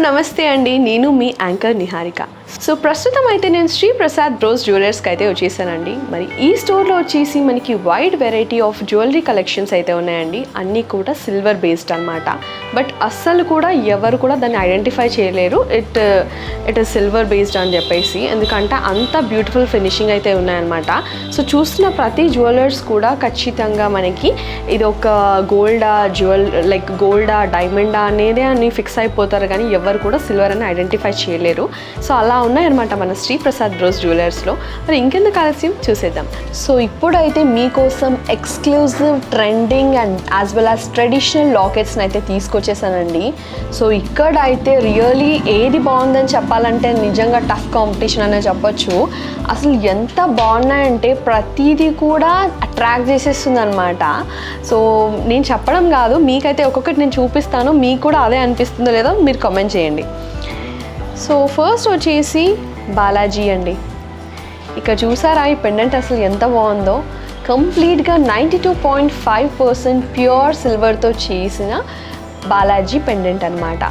నమస్తే అండి, నేను మీ యాంకర్ నిహారిక. సో ప్రస్తుతం అయితే నేను శ్రీ ప్రసాద్ బ్రోస్ జ్యువెలర్స్కి అయితే వచ్చేసానండి. మరి ఈ స్టోర్లో వచ్చేసి మనకి wide variety of jewellery collections అయితే ఉన్నాయండి. అన్నీ కూడా సిల్వర్ బేస్డ్ అనమాట. బట్ అస్సలు కూడా ఎవరు కూడా దాన్ని ఐడెంటిఫై చేయలేరు ఇట్ ఇస్ సిల్వర్ బేస్డ్ అని చెప్పేసి, ఎందుకంటే అంత బ్యూటిఫుల్ ఫినిషింగ్ అయితే ఉన్నాయన్నమాట. సో చూస్తున్న ప్రతి జ్యువెలర్స్ కూడా ఖచ్చితంగా మనకి ఇది ఒక గోల్డా లైక్ గోల్డా డైమండా అనేది అని ఫిక్స్ అయిపోతారు, కానీ ఎవరు కూడా సిల్వర్ అని ఐడెంటిఫై చేయలేరు. సో అలా ఉన్నాయన్నమాట మన శ్రీ ప్రసాద్ బ్రోస్ జ్యువెలర్స్లో. మరి ఇంకెందుకు ఆలస్యం, చూసేద్దాం. సో ఇప్పుడైతే మీకోసం exclusive, trending and as well as traditional లాకెట్స్ని అయితే తీసుకొచ్చేసానండి. సో ఇక్కడ అయితే రియలీ ఏది బాగుందని చెప్పాలంటే నిజంగా టఫ్ కాంపిటీషన్ అనే చెప్పొచ్చు. అసలు ఎంత బాగున్నాయంటే ప్రతిదీ కూడా అట్రాక్ట్ చేసేస్తుంది అనమాట. సో నేను చెప్పడం కాదు, మీకైతే ఒక్కొక్కటి నేను చూపిస్తాను, మీకు కూడా అదే అనిపిస్తుందో లేదో మీరు కామెంట్ చేయండి. సో ఫస్ట్ వచ్చేసి బాలాజీ అండి. ఇక్కడ చూసారా ఈ పెండెంట్ అసలు ఎంత బాగుందో. కంప్లీట్గా 92.5% ప్యూర్ సిల్వర్తో చేసిన బాలాజీ పెండెంట్ అనమాట.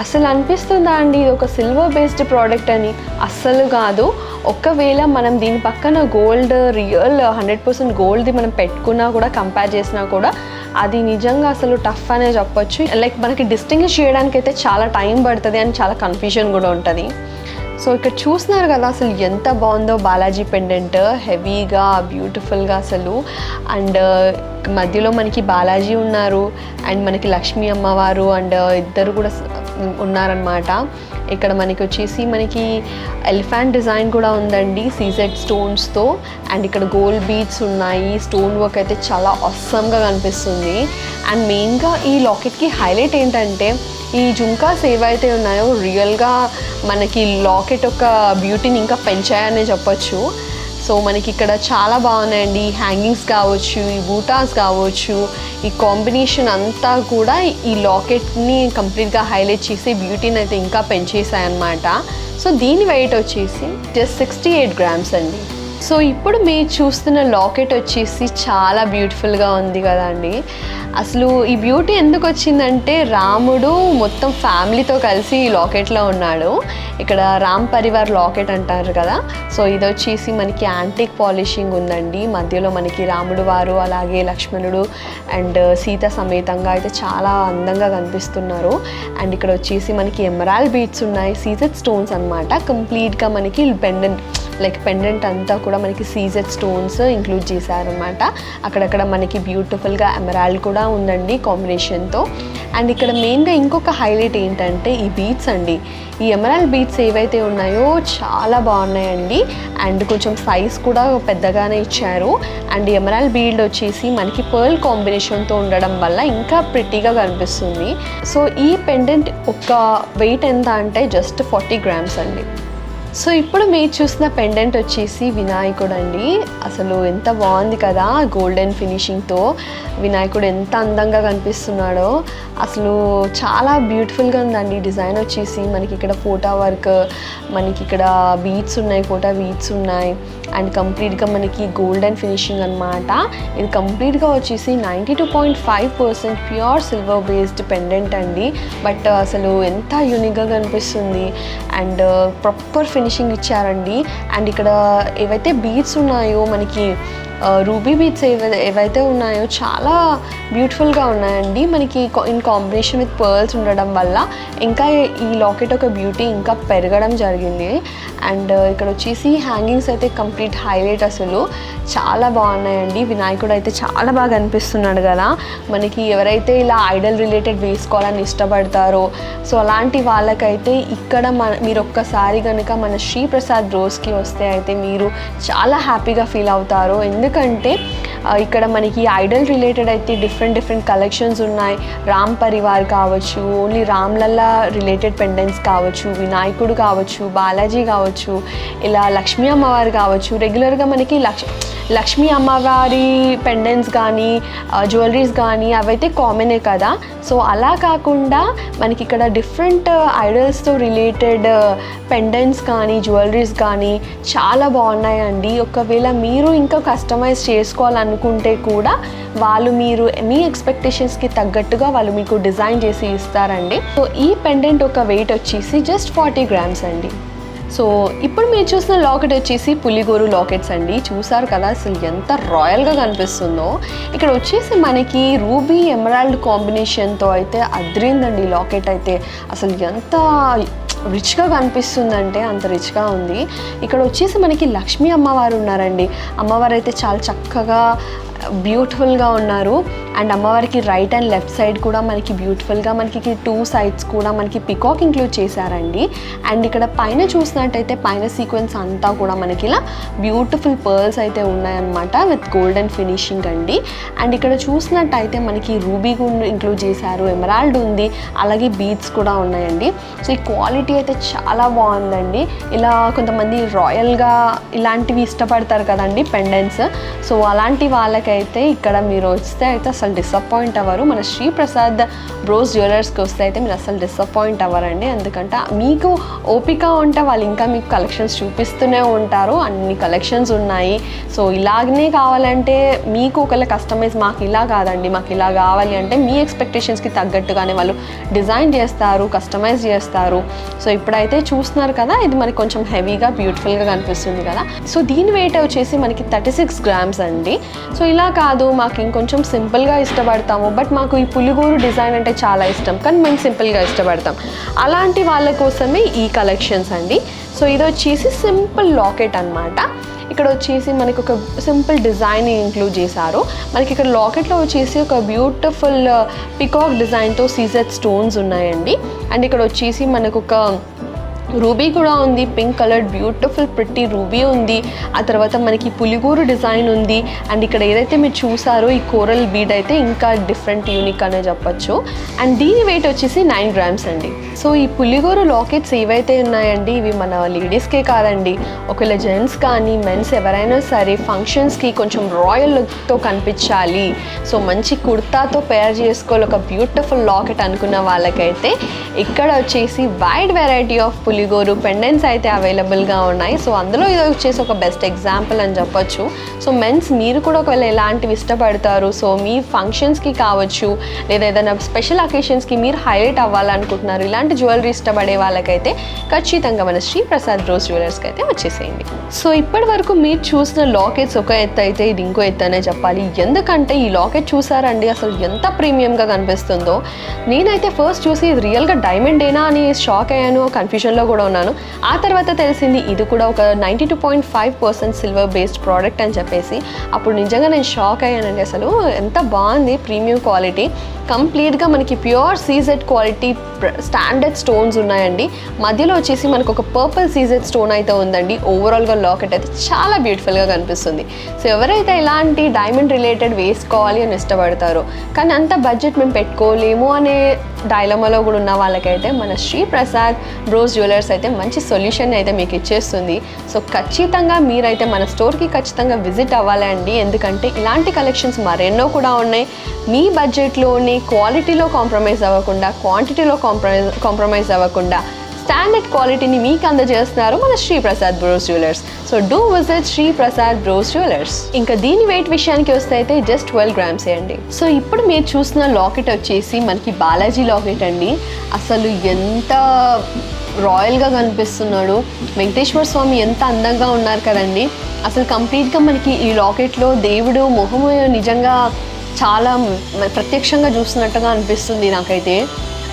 అసలు అనిపిస్తుందా అండి ఇది ఒక సిల్వర్ బేస్డ్ ప్రోడక్ట్ అని? అస్సలు కాదు. ఒకవేళ మనం దీని పక్కన గోల్డ్, రియల్ 100% గోల్డ్ది మనం పెట్టుకున్నా కూడా, కంపేర్ చేసినా కూడా అది నిజంగా అసలు టఫ్ అనే చెప్పొచ్చు. లైక్ మనకి డిస్టింగ్విష్ చేయడానికి అయితే చాలా టైం పడుతుంది అని చాలా కన్ఫ్యూజన్ కూడా ఉంటుంది. సో ఇక్కడ చూస్తున్నారు కదా అసలు ఎంత బాగుందో బాలాజీ పెండెంట్, హెవీగా బ్యూటిఫుల్గా అసలు. అండ్ మధ్యలో మనకి బాలాజీ ఉన్నారు అండ్ మనకి లక్ష్మీ అమ్మవారు అండ్ ఇద్దరు కూడా ఉన్నారనమాట. ఇక్కడ మనకి వచ్చేసి మనకి ఎలిఫెంట్ డిజైన్ కూడా ఉందండి సీజెడ్ స్టోన్స్తో. అండ్ ఇక్కడ గోల్డ్ బీడ్స్ ఉన్నాయి. స్టోన్ వర్క్ అయితే చాలా ఆసమ్గా కనిపిస్తుంది. అండ్ మెయిన్గా ఈ లాకెట్కి హైలైట్ ఏంటంటే ఈ జుంకాస్ ఏవైతే ఉన్నాయో రియల్గా మనకి లాకెట్ యొక్క బ్యూటీని ఇంకా పెంచాయనే చెప్పొచ్చు. సో మనకి ఇక్కడ చాలా బాగున్నాయండి. హ్యాంగింగ్స్ కావచ్చు, ఈ బూటాస్ కావచ్చు, ఈ కాంబినేషన్ అంతా కూడా ఈ లాకెట్ని కంప్లీట్గా హైలైట్ చేసి బ్యూటీని అయితే ఇంకా పెంచేసాయన్నమాట. సో దీని వెయిట్ వచ్చేసి జస్ట్ 68 grams అండి. సో ఇప్పుడు మీరు చూస్తున్న లాకెట్ వచ్చేసి చాలా బ్యూటిఫుల్గా ఉంది కదా అండి. అసలు ఈ బ్యూటీ ఎందుకు వచ్చిందంటే రాముడు మొత్తం ఫ్యామిలీతో కలిసి ఈ లాకెట్లో ఉన్నాడు. ఇక్కడ రామ్ పరివార్ లాకెట్ అంటారు కదా. సో ఇది వచ్చేసి మనకి యాంటిక్ పాలిషింగ్ ఉందండి. మధ్యలో మనకి రాముడు వారు అలాగే లక్ష్మణుడు అండ్ సీత సమేతంగా అయితే చాలా అందంగా కనిపిస్తున్నారు. అండ్ ఇక్కడ వచ్చేసి మనకి ఎమరాల్డ్ బీడ్స్ ఉన్నాయి, సీజెడ్ స్టోన్స్ అనమాట. కంప్లీట్గా మనకి పెండెంట్ అంతా కూడా మనకి సీజెడ్ స్టోన్స్ ఇంక్లూడ్ చేశారనమాట. అక్కడక్కడ మనకి బ్యూటిఫుల్గా ఎమరాల్డ్ కూడా ఉందండి కాంబినేషన్తో. అండ్ ఇక్కడ మెయిన్గా ఇంకొక హైలైట్ ఏంటంటే ఈ బీడ్స్ అండి. ఈ ఎమరాల్డ్ బీడ్స్ ఏవైతే ఉన్నాయో చాలా బాగున్నాయండి. అండ్ కొంచెం సైజ్ కూడా పెద్దగానే ఇచ్చారు. అండ్ ఎమరాల్డ్ బీడ్ వచ్చేసి మనకి పర్ల్ కాంబినేషన్తో ఉండడం వల్ల ఇంకా ప్రిటీగా కనిపిస్తుంది. సో ఈ పెండెంట్ ఒక వెయిట్ ఎంత అంటే జస్ట్ 40 grams అండి. సో ఇప్పుడు మీరు చూసిన పెండెంట్ వచ్చేసి వినాయకుడు అండి. అసలు ఎంత బాగుంది కదా, గోల్డెన్ ఫినిషింగ్తో వినాయకుడు ఎంత అందంగా కనిపిస్తున్నాడో. అసలు చాలా బ్యూటిఫుల్గా ఉందండి. డిజైన్ వచ్చేసి మనకి ఇక్కడ ఫోటో వర్క్, మనకి ఇక్కడ బీడ్స్ ఉన్నాయి, ఫోటో బీడ్స్ ఉన్నాయి. అండ్ కంప్లీట్గా మనకి గోల్డెన్ ఫినిషింగ్ అనమాట. ఇది కంప్లీట్గా వచ్చేసి 92.5% ప్యూర్ సిల్వర్ బేస్డ్ పెండెంట్ అండి. బట్ అసలు ఎంత యూనిక్గా కనిపిస్తుంది. అండ్ ప్రాపర్ ఫినిషింగ్ ఇచ్చారండి. అండ్ ఇక్కడ ఏవైతే బీడ్స్ ఉన్నాయో మనకి రూబీ బీడ్స్ ఏవైతే ఉన్నాయో చాలా బ్యూటిఫుల్గా ఉన్నాయండి. మనకి ఇన్ కాంబినేషన్ విత్ పర్ల్స్ ఉండడం వల్ల ఇంకా ఈ లాకెట్ ఒక బ్యూటీ ఇంకా పెరగడం జరిగింది. అండ్ ఇక్కడ వచ్చేసి హ్యాంగింగ్స్ అయితే కంప్లీట్ హైలైట్, అసలు చాలా బాగున్నాయండి. వినాయకుడు అయితే చాలా బాగా అనిపిస్తున్నాడు కదా. మనకి ఎవరైతే ఇలా ఐడల్ రిలేటెడ్ వేసుకోవాలని ఇష్టపడతారో సో అలాంటి వాళ్ళకైతే ఇక్కడ మీరు ఒక్కసారి కనుక మన శ్రీ ప్రసాద్ బ్రోస్కి వస్తే అయితే మీరు చాలా హ్యాపీగా ఫీల్ అవుతారు. ఎందుకంటే ఇక్కడ మనకి ఐడల్ రిలేటెడ్ అయితే డిఫరెంట్ కలెక్షన్స్ ఉన్నాయి. రామ్ పరివార్ కావచ్చు, ఓన్లీ రామ్లల్లా రిలేటెడ్ పెండెంట్స్ కావచ్చు, వినాయకుడు కావచ్చు, బాలాజీ కావచ్చు, ఇలా లక్ష్మీ అమ్మవారు కావచ్చు. రెగ్యులర్గా మనకి లక్ష్మీ అమ్మవారి పెండెంట్స్ కానీ జ్యువెలరీస్ కానీ అవైతే కామనే కదా. సో అలా కాకుండా మనకి ఇక్కడ డిఫరెంట్ ఐడల్స్తో రిలేటెడ్ పెండెంట్స్ కానీ జ్యువెలరీస్ కానీ చాలా బాగున్నాయండి. ఒకవేళ మీరు ఇంకా కస్టమైజ్ చేసుకోవాలనుకుంటే కూడా వాళ్ళు మీ ఎక్స్పెక్టేషన్స్కి తగ్గట్టుగా వాళ్ళు మీకు డిజైన్ చేసి ఇస్తారండి. సో ఈ పెండెంట్ ఒక వెయిట్ వచ్చేసి జస్ట్ 40 grams అండి. సో ఇప్పుడు మీరు చూసిన లాకెట్ వచ్చేసి పులిగోరు లాకెట్స్ అండి. చూసారు కదా అసలు ఎంత రాయల్గా కనిపిస్తుందో. ఇక్కడ వచ్చేసి మనకి రూబీ ఎమరాల్డ్ కాంబినేషన్తో అయితే అద్రిందండి లాకెట్ అయితే. అసలు ఎంత రిచ్గా కనిపిస్తుందంటే అంత రిచ్గా ఉంది. ఇక్కడ వచ్చేసి మనకి లక్ష్మీ అమ్మవారు ఉన్నారండి. అమ్మవారు అయితే చాలా చక్కగా బ్యూటిఫుల్గా ఉన్నారు. అండ్ అమ్మవారికి రైట్ అండ్ లెఫ్ట్ సైడ్ కూడా మనకి బ్యూటిఫుల్గా మనకి 2 sides కూడా మనకి పికాక్ ఇంక్లూడ్ చేశారండి. అండ్ ఇక్కడ పైన చూసినట్టయితే పైన సీక్వెన్స్ అంతా కూడా మనకి ఇలా బ్యూటిఫుల్ పర్ల్స్ అయితే ఉన్నాయన్నమాట విత్ గోల్డెన్ ఫినిషింగ్ అండి. అండ్ ఇక్కడ చూసినట్టయితే మనకి రూబీ కూడా ఇంక్లూడ్ చేశారు, ఎమరాల్డ్ ఉంది, అలాగే బీడ్స్ కూడా ఉన్నాయండి. సో ఈ క్వాలిటీ అయితే చాలా బాగుందండి. ఇలా కొంతమంది రాయల్గా ఇలాంటివి ఇష్టపడతారు కదండి పెండెంట్స్. సో అలాంటి వాళ్ళకైతే ఇక్కడ మీరు వస్తే అయితే అసలు డిసప్పాయింట్ అవ్వరు. మన శ్రీ ప్రసాద్ బ్రోస్ జ్యువెలర్స్కి వస్తే అయితే మీరు అసలు డిసప్పాయింట్ అవ్వరండి. ఎందుకంటే మీకు ఓపిక ఉంటే వాళ్ళు ఇంకా మీకు కలెక్షన్స్ చూపిస్తూనే ఉంటారు. అన్ని కలెక్షన్స్ ఉన్నాయి. సో ఇలాగనే కావాలంటే మీకు ఒకవేళ కస్టమైజ్ మాకు ఇలా కాదండి మాకు ఇలా కావాలి అంటే మీ ఎక్స్పెక్టేషన్స్కి తగ్గట్టుగానే వాళ్ళు డిజైన్ చేస్తారు, కస్టమైజ్ చేస్తారు. సో ఇప్పుడైతే చూస్తున్నారు కదా ఇది మనకి కొంచెం హెవీగా బ్యూటిఫుల్గా కనిపిస్తుంది కదా. సో దీని వెయిట్ వచ్చేసి మనకి 36 grams అండి. సో ఇలా కాదు మాకు ఇంకొంచెం సింపుల్గా ఇష్టపడతాము, బట్ మాకు ఈ పులిగోరు డిజైన్ అంటే చాలా ఇష్టం కానీ మేము సింపుల్గా ఇష్టపడతాం, అలాంటి వాళ్ళ కోసమే ఈ కలెక్షన్స్ అండి. సో ఇది వచ్చేసి సింపుల్ లాకెట్ అన్నమాట. ఇక్కడ వచ్చేసి మనకి ఒక సింపుల్ డిజైన్ ఇంక్లూడ్ చేశారు. మనకి ఇక్కడ లాకెట్లో వచ్చేసి ఒక బ్యూటిఫుల్ పికాక్ డిజైన్తో సీజెడ్ స్టోన్స్ ఉన్నాయండి. అండ్ ఇక్కడ వచ్చేసి మనకు ఒక రూబీ కూడా ఉంది, pink coloured beautiful pretty ruby ఉంది. ఆ తర్వాత మనకి పులిగోరు డిజైన్ ఉంది. అండ్ ఇక్కడ ఏదైతే మీరు చూసారో ఈ కోరల్ బీడ్ అయితే ఇంకా డిఫరెంట్ యూనిక్ అనే చెప్పొచ్చు. అండ్ దీని వెయిట్ వచ్చేసి 9 grams అండి. సో ఈ పులిగోరు లాకెట్స్ ఏవైతే ఉన్నాయండి ఇవి మన లేడీస్కే కాదండి, ఒకవేళ జెంట్స్ కానీ మెన్స్ ఎవరైనా సరే ఫంక్షన్స్కి కొంచెం రాయల్ లుక్తో కనిపించాలి, సో మంచి కుర్తాతో పేర్ చేసుకోవాలి ఒక బ్యూటిఫుల్ లాకెట్ అనుకున్న వాళ్ళకైతే ఇక్కడ వచ్చేసి వైడ్ వెరైటీ ఆఫ్ పులిగోరు పెండెంట్స్ అయితే అవైలబుల్గా ఉన్నాయి. సో అందులో ఇది వచ్చేసి ఒక బెస్ట్ ఎగ్జాంపుల్ అని చెప్పొచ్చు. సో మెన్స్ మీరు కూడా ఒకవేళ ఎలాంటివి ఇష్టపడతారు, సో మీ ఫంక్షన్స్కి కావచ్చు లేదా ఏదైనా స్పెషల్ అకేషన్స్కి మీరు హైలైట్ అవ్వాలనుకుంటున్నారు, ఇలాంటి జ్యువెలరీ ఇష్టపడే వాళ్ళకైతే ఖచ్చితంగా మన శ్రీ ప్రసాద్ బ్రోస్ జ్యువెలర్స్కి అయితే వచ్చేసేయండి. సో ఇప్పటి వరకు మీరు చూసిన లాకెట్స్ ఒక ఎత్తు అయితే ఇది ఇంకో ఎత్తు అనే చెప్పాలి. ఎందుకంటే ఈ లాకెట్ చూసారండి అసలు ఎంత ప్రీమియంగా కనిపిస్తుందో. నేనైతే ఫస్ట్ చూసి ఇది రియల్గా డైమండ్ ఏనా అని షాక్ అయ్యాను, కన్ఫ్యూజన్లో కూడా ఉన్నాను. ఆ తర్వాత తెలిసింది ఇది కూడా ఒక 92.5% సిల్వర్ బేస్డ్ ప్రోడక్ట్ అని చెప్పేసి. అప్పుడు నిజంగా నేను షాక్ అయ్యానండి. అసలు ఎంత బాగుంది, ప్రీమియం క్వాలిటీ, కంప్లీట్గా మనకి pure CZ quality standard stones ఉన్నాయండి. మధ్యలో వచ్చేసి మనకు ఒక పర్పుల్ సీజెడ్ స్టోన్ అయితే ఉందండి. ఓవరాల్గా లాకెట్ అయితే చాలా బ్యూటిఫుల్గా కనిపిస్తుంది. సో ఎవరైతే ఇలాంటి డైమండ్ రిలేటెడ్ వేసుకోవాలి అని ఇష్టపడతారో కానీ అంత బడ్జెట్ మేము పెట్టుకోలేము అనే డైలమాలో కూడా ఉన్న వాళ్ళకైతే మన శ్రీ ప్రసాద్ బ్రోస్ జ్యువెలర్స్ అయితే మంచి సొల్యూషన్ అయితే మీకు ఇచ్చేస్తుంది. సో ఖచ్చితంగా మీరైతే మన స్టోర్కి ఖచ్చితంగా విజిట్ అవ్వాలండి. ఎందుకంటే ఇలాంటి కలెక్షన్స్ మరెన్నో కూడా ఉన్నాయి. మీ బడ్జెట్లోని క్వాలిటీలో కాంప్రమైజ్ అవ్వకుండా, క్వాంటిటీలో కాంప్రమైజ్ అవ్వకుండా స్టాండర్డ్ క్వాలిటీని మీకు అందజేస్తున్నారు మన Shri Prasad bros jewellers. So do visit Shri Prasad bros jewellers. ఇంకా దీని వెయిట్ విషయానికి వస్తే అయితే జస్ట్ 12 grams అండి. సో ఇప్పుడు మీరు చూసిన లాకెట్ వచ్చేసి మనకి బాలాజీ లాకెట్ అండి. అసలు ఎంత రాయల్గా కనిపిస్తున్నాడు, వెంకటేశ్వర స్వామి ఎంత అందంగా ఉన్నారు కదండి. అసలు కంప్లీట్గా మనకి ఈ లాకెట్లో దేవుడు మొహము నిజంగా చాలా ప్రత్యక్షంగా చూస్తున్నట్టుగా అనిపిస్తుంది నాకైతే.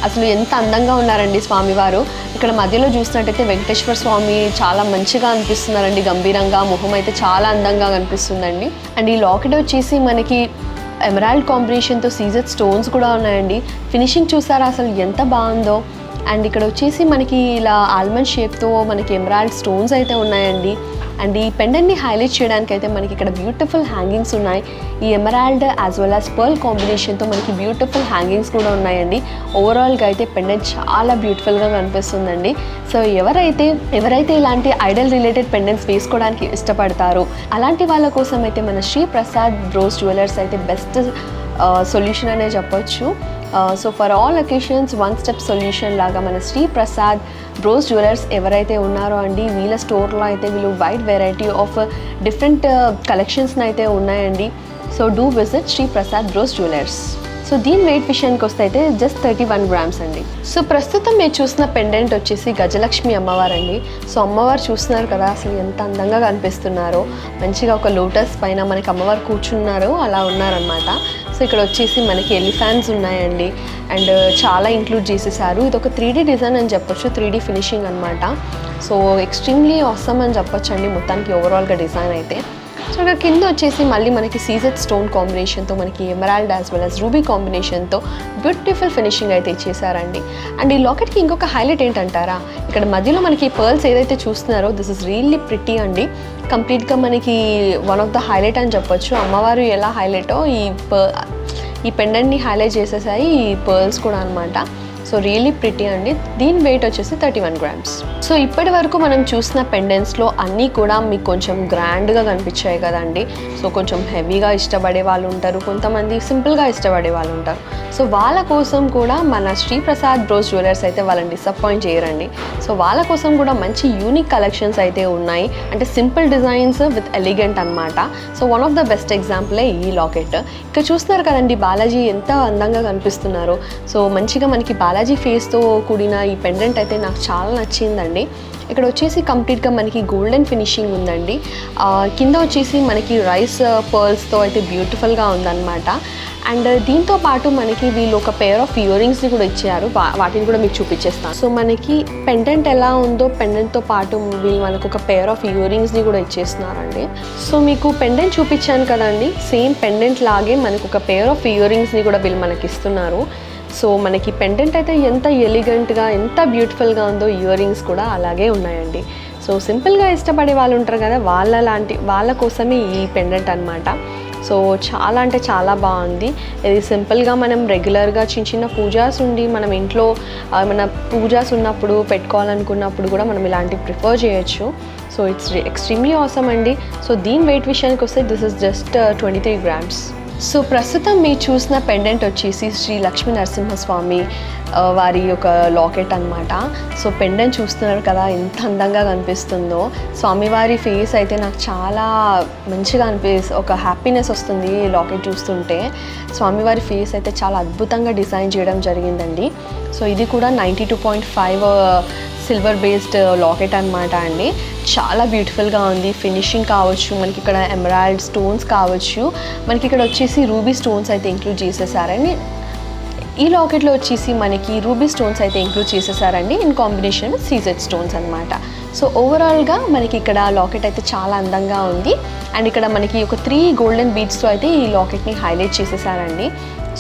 అసలు ఎంత అందంగా ఉన్నారండి స్వామివారు. ఇక్కడ మధ్యలో చూసినట్టయితే వెంకటేశ్వర స్వామి చాలా మంచిగా అనిపిస్తున్నారండి, గంభీరంగా, మొహం అయితే చాలా అందంగా కనిపిస్తుందండి. అండ్ ఈ లాకెట్ వచ్చేసి మనకి ఎమరాల్డ్ కాంబినేషన్తో సీజెడ్ స్టోన్స్ కూడా ఉన్నాయండి. ఫినిషింగ్ చూసారా అసలు ఎంత బాగుందో. అండ్ ఇక్కడ వచ్చేసి మనకి ఇలా ఆల్మండ్ షేప్తో మనకి ఎమరాల్డ్ స్టోన్స్ అయితే ఉన్నాయండి. అండ్ ఈ పెండెంట్ని హైలైట్ చేయడానికి అయితే మనకి ఇక్కడ బ్యూటిఫుల్ హ్యాంగింగ్స్ ఉన్నాయి. ఈ emerald as well as pearl కాంబినేషన్తో మనకి బ్యూటిఫుల్ హ్యాంగింగ్స్ కూడా ఉన్నాయండి. ఓవరాల్గా అయితే పెండెంట్ చాలా బ్యూటిఫుల్గా కనిపిస్తుందండి. సో ఎవరైతే ఇలాంటి ఐడల్ రిలేటెడ్ పెండెంట్స్ వేసుకోవడానికి ఇష్టపడతారో అలాంటి వాళ్ళ కోసం అయితే మన శ్రీ ప్రసాద్ బ్రోస్ జ్యువెలర్స్ అయితే బెస్ట్ సొల్యూషన్ అనే చెప్పొచ్చు. So for all occasions one step solution లాగా మన శ్రీ ప్రసాద్ బ్రోస్ జ్యువెలర్స్ ఎవరైతే ఉన్నారో అండి, వీళ్ళ స్టోర్లో అయితే వీళ్ళు వైడ్ వెరైటీ ఆఫ్ డిఫరెంట్ కలెక్షన్స్ని అయితే ఉన్నాయండి. So do visit Shri Prasad bros jewellers. So దీని వెయిట్ విషయానికి వస్తే అయితే జస్ట్ 31 grams అండి. సో ప్రస్తుతం మీరు చూసిన పెండెంట్ వచ్చేసి గజలక్ష్మి అమ్మవారు అండి. సో అమ్మవారు చూస్తున్నారు కదా అసలు ఎంత అందంగా కనిపిస్తున్నారో, మంచిగా ఒక లోటస్ పైన మనకి అమ్మవారు కూర్చున్నారో అలా ఉన్నారనమాట. సో ఇక్కడ వచ్చేసి మనకి ఎలిఫాంట్స్ ఉన్నాయండి అండ్ చాలా ఇంక్లూడ్ చేసేసారు. ఇది ఒక 3D డిజైన్ అని చెప్పొచ్చు, 3D ఫినిషింగ్ అనమాట. సో ఎక్స్ట్రీమ్లీ ఆసమ్ అని చెప్పొచ్చు అండి మొత్తానికి ఓవరాల్గా డిజైన్ అయితే. సో ఇక్కడ కింద వచ్చేసి మళ్ళీ మనకి సీజెడ్ స్టోన్ కాంబినేషన్తో మనకి emerald as well as ruby కాంబినేషన్తో బ్యూటిఫుల్ ఫినిషింగ్ అయితే ఇచ్చేసారండి. అండ్ ఈ లాకెట్కి ఇంకొక హైలైట్ ఏంటంటారా, ఇక్కడ మధ్యలో మనకి పర్ల్స్ ఏదైతే చూస్తున్నారో దిస్ ఇస్ రియల్లీ ప్రిటీ అండి. కంప్లీట్గా మనకి వన్ ఆఫ్ ద హైలైట్ అని చెప్పొచ్చు. అమ్మవారు ఎలా హైలైటో ఈ పెండెంట్ని హైలైట్ చేసేసాయి ఈ పర్ల్స్ కూడా అనమాట. సో రియల్లీ ప్రిటీ అండి. దీని వెయిట్ వచ్చేసి 31 grams. సో ఇప్పటి వరకు మనం చూసిన పెండెంట్స్లో అన్నీ కూడా మీకు కొంచెం గ్రాండ్గా కనిపించాయి కదండి. సో కొంచెం హెవీగా ఇష్టపడే వాళ్ళు ఉంటారు, కొంతమంది సింపుల్గా ఇష్టపడే వాళ్ళు ఉంటారు. సో వాళ్ళ కోసం కూడా మన శ్రీ ప్రసాద్ బ్రోస్ జ్యువెలర్స్ అయితే వాళ్ళని డిసప్పాయింట్ చేయరండి. సో వాళ్ళ కోసం కూడా మంచి యూనిక్ కలెక్షన్స్ అయితే ఉన్నాయి, అంటే సింపుల్ డిజైన్స్ విత్ ఎలిగెంట్ అనమాట. So one of the best ఎగ్జాంపులే ఈ లాకెట్. ఇక్కడ చూస్తున్నారు కదండి బాలాజీ ఎంత అందంగా కనిపిస్తున్నారో. సో మంచిగా మనకి బాలాజీ ఫేస్తో కూడిన ఈ పెండెంట్ అయితే నాకు చాలా నచ్చిందండి. ఇక్కడ వచ్చేసి కంప్లీట్గా మనకి గోల్డెన్ ఫినిషింగ్ ఉందండి. కింద వచ్చేసి మనకి రైస్ పర్ల్స్తో అయితే బ్యూటిఫుల్గా ఉందన్నమాట. అండ్ దీంతో పాటు మనకి వీళ్ళు ఒక పెయిర్ ఆఫ్ ఇయర్ రింగ్స్ని కూడా ఇచ్చారు, వాటిని కూడా మీకు చూపించేస్తాను. సో మనకి పెండెంట్ ఎలా ఉందో పెండెంట్తో పాటు వీళ్ళు మనకు ఒక పెయిర్ ఆఫ్ ఇయర్ రింగ్స్ని కూడా ఇచ్చేస్తున్నారండి. సో మీకు పెండెంట్ చూపించాను కదండి, సేమ్ పెండెంట్ లాగే మనకు ఒక పెయిర్ ఆఫ్ ఇయర్ రింగ్స్ని కూడా వీళ్ళు మనకి ఇస్తున్నారు. సో మనకి పెండెంట్ అయితే ఎంత ఎలిగెంట్గా ఎంత బ్యూటిఫుల్గా ఉందో ఇయర్ రింగ్స్ కూడా అలాగే ఉన్నాయండి. సో సింపుల్గా ఇష్టపడే వాళ్ళు ఉంటారు కదా, వాళ్ళ కోసమే ఈ పెండెంట్ అనమాట. సో చాలా అంటే చాలా బాగుంది. ఇది సింపుల్గా మనం రెగ్యులర్గా చిన్న చిన్న పూజాస్ ఉండి మనం ఇంట్లో ఏమైనా పూజాస్ ఉన్నప్పుడు పెట్టుకోవాలనుకున్నప్పుడు కూడా మనం ఇలాంటివి ప్రిఫర్ చేయొచ్చు. సో ఇట్స్ ఎక్స్ట్రీమ్లీ ఆసమ్ అండి. సో దీని వెయిట్ విషయానికి వస్తే this is just 23 grams. So ప్రస్తుతం మీరు చూసిన పెండెంట్ వచ్చేసి శ్రీ లక్ష్మీ నరసింహస్వామి వారి యొక్క లాకెట్ అనమాట. సో పెండెంట్ చూస్తున్నారు కదా ఎంత అందంగా కనిపిస్తుందో. స్వామివారి ఫేస్ అయితే నాకు చాలా మంచిగా ఒక హ్యాపీనెస్ వస్తుంది ఈ లాకెట్ చూస్తుంటే. స్వామివారి ఫేస్ అయితే చాలా అద్భుతంగా డిజైన్ చేయడం జరిగిందండి. సో ఇది కూడా 92.5 సిల్వర్ బేస్డ్ లాకెట్ అనమాట అండి. చాలా బ్యూటిఫుల్గా ఉంది. ఫినిషింగ్ కావచ్చు, మనకి ఇక్కడ ఎమరాల్డ్ స్టోన్స్ కావచ్చు, మనకి ఇక్కడ వచ్చేసి రూబీ స్టోన్స్ అయితే ఇంక్లూడ్ చేసేసారండి. ఈ లాకెట్లో వచ్చేసి మనకి రూబీ స్టోన్స్ అయితే ఇంక్లూడ్ చేసేసారండి in combination with CZ stones అనమాట. సో ఓవరాల్గా మనకి ఇక్కడ లాకెట్ అయితే చాలా అందంగా ఉంది. అండ్ ఇక్కడ మనకి ఒక 3 గోల్డెన్ బీడ్స్తో అయితే ఈ లాకెట్ని హైలైట్ చేసేసారండి.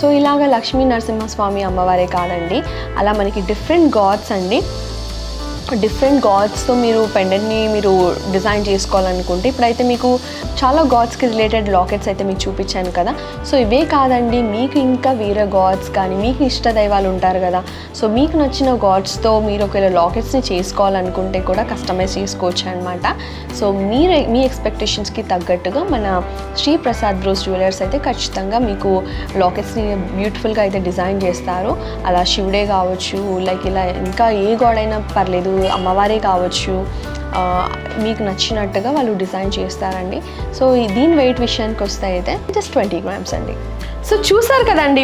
సో ఇలాగ లక్ష్మీ నరసింహస్వామి అమ్మవారే కాదండి, అలా మనకి డిఫరెంట్ గాడ్స్ అండి, డిఫరెంట్ గాడ్స్తో మీరు పెండెంట్ని మీరు డిజైన్ చేసుకోవాలనుకుంటే ఇప్పుడైతే మీకు చాలా గాడ్స్కి రిలేటెడ్ లాకెట్స్ అయితే మీకు చూపించాను కదా. సో ఇవే కాదండి, మీకు ఇంకా వేరే గాడ్స్ కానీ మీకు ఇష్ట దైవాలు ఉంటారు కదా, సో మీకు నచ్చిన గాడ్స్తో మీరు ఒకవేళ లాకెట్స్ని చేసుకోవాలనుకుంటే కూడా కస్టమైజ్ చేసుకోవచ్చు అనమాట. సో మీ ఎక్స్పెక్టేషన్స్కి తగ్గట్టుగా మన శ్రీ ప్రసాద్ బ్రోస్ జ్యువెలర్స్ అయితే ఖచ్చితంగా మీకు లాకెట్స్ని బ్యూటిఫుల్గా అయితే డిజైన్ చేస్తారు. అలా శివుడే కావచ్చు, లైక్ ఇలా ఇంకా ఏ గాడ్ అయినా పర్లేదు, అమ్మవారే కావచ్చు, మీకు నచ్చినట్టుగా వాళ్ళు డిజైన్ చేస్తారండి. సో దీని వెయిట్ విషయానికి వస్తే అయితే జస్ట్ 20 grams అండి. సో చూసారు కదండి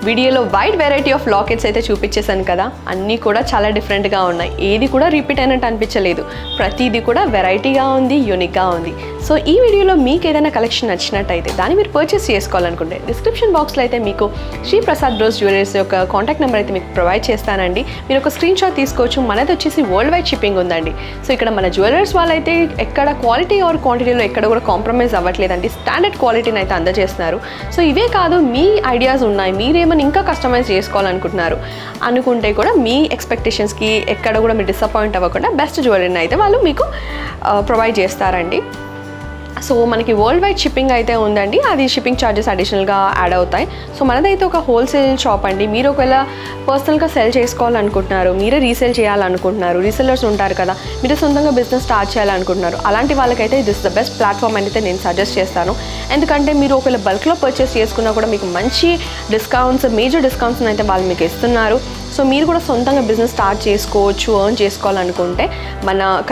వీడియోలో వైడ్ వెరైటీ ఆఫ్ లాకెట్స్ అయితే చూపించేశాను కదా, అన్నీ కూడా చాలా డిఫరెంట్గా ఉన్నాయి, ఏది కూడా రిపీట్ అయినట్టు అనిపించలేదు, ప్రతిదీ కూడా వెరైటీగా ఉంది, యూనిక్గా ఉంది. సో ఈ వీడియోలో మీకు ఏదైనా కలెక్షన్ నచ్చినట్టయితే దాన్ని మీరు పర్చేస్ చేసుకోవాలనుకుంటే డిస్క్రిప్షన్ బాక్స్లో అయితే మీకు శ్రీ ప్రసాద్ బ్రోస్ జ్యువెలర్స్ యొక్క కాంటాక్ట్ నెంబర్ అయితే మీకు ప్రొవైడ్ చేస్తానండి. మీరు ఒక స్క్రీన్ షాట్ తీసుకోవచ్చు. మనది వచ్చేసి వరల్డ్ వైడ్ షిప్పింగ్ ఉందండి. సో ఇక్కడ మన జ్యువెలర్స్ వాళ్ళైతే ఎక్కడ క్వాలిటీ ఆర్ క్వాంటిటీలో ఎక్కడ కూడా కాంప్రమైజ్ అవ్వట్లేదండి, స్టాండర్డ్ క్వాలిటీని అయితే అందజేస్తున్నారు. సో ఇవే కాదు, మీ ఐడియాస్ ఉన్నాయి, మీరేమైనా ఏమైనా ఇంకా కస్టమైజ్ చేసుకోవాలనుకుంటున్నారు అనుకుంటే కూడా మీ ఎక్స్పెక్టేషన్స్కి ఎక్కడ కూడా మీరు డిసప్పాయింట్ అవ్వకుండా బెస్ట్ జ్యువెలరీని అయితే వాళ్ళు మీకు ప్రొవైడ్ చేస్తారండి. సో మనకి వరల్డ్ వైడ్ షిప్పింగ్ అయితే ఉందండి, అది షిప్పింగ్ ఛార్జెస్ అడిషనల్గా యాడ్ అవుతాయి. సో మనదైతే ఒక హోల్సేల్ షాప్ అండి. మీరు ఒకవేళ పర్సనల్గా సెల్ చేసుకోవాలనుకుంటున్నారు, మీరే రీసేల్ చేయాలనుకుంటున్నారు, రీసెల్లర్స్ ఉంటారు కదా, మీరు సొంతంగా బిజినెస్ స్టార్ట్ చేయాలనుకుంటున్నారు, అలాంటి వాళ్ళకైతే దిస్ ద బెస్ట్ ప్లాట్ఫామ్ అయితే నేను సజెస్ట్ చేస్తాను. ఎందుకంటే మీరు ఒకవేళ బల్క్లో పర్చేస్ చేసుకున్నా కూడా మీకు మంచి డిస్కౌంట్స్, మేజర్ డిస్కౌంట్స్ అయితే వాళ్ళు మీకు ఇస్తున్నారు. సో మీరు కూడా సొంతంగా బిజినెస్ స్టార్ట్ చేసుకోవచ్చు, ఎర్న్ చేసుకోవాలనుకుంటే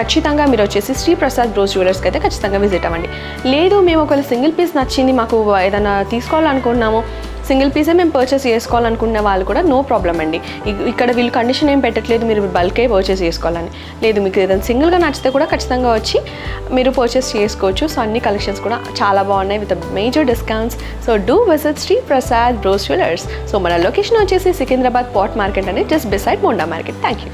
ఖచ్చితంగా మీరు వచ్చేసి శ్రీ ప్రసాద్ బ్రోస్ జ్యువెలర్స్కి అయితే ఖచ్చితంగా విజిట్ అవ్వండి. లేదు మేము ఒకవేళ సింగిల్ పీస్ నచ్చింది, మాకు ఏదైనా తీసుకోవాలనుకుంటున్నాము, సింగిల్ పీసే మేము పర్చేస్ చేసుకోవాలనుకునే వాళ్ళు కూడా నో ప్రాబ్లం అండి. ఇక్కడ వీళ్ళు కండిషన్ ఏం పెట్టట్లేదు మీరు బల్కే పర్చేస్ చేసుకోవాలని. లేదు, మీకు ఏదైనా సింగిల్గా నచ్చితే కూడా ఖచ్చితంగా వచ్చి మీరు పర్చేస్ చేసుకోవచ్చు. సో అన్ని కలెక్షన్స్ కూడా చాలా బాగున్నాయి with major discounts. So do visit Shri Prasad bros jewellers. So మన లొకేషన్ వచ్చేసి సికింద్రాబాద్ పోర్ట్ మార్కెట్ అని, just beside Monda market. Thank you.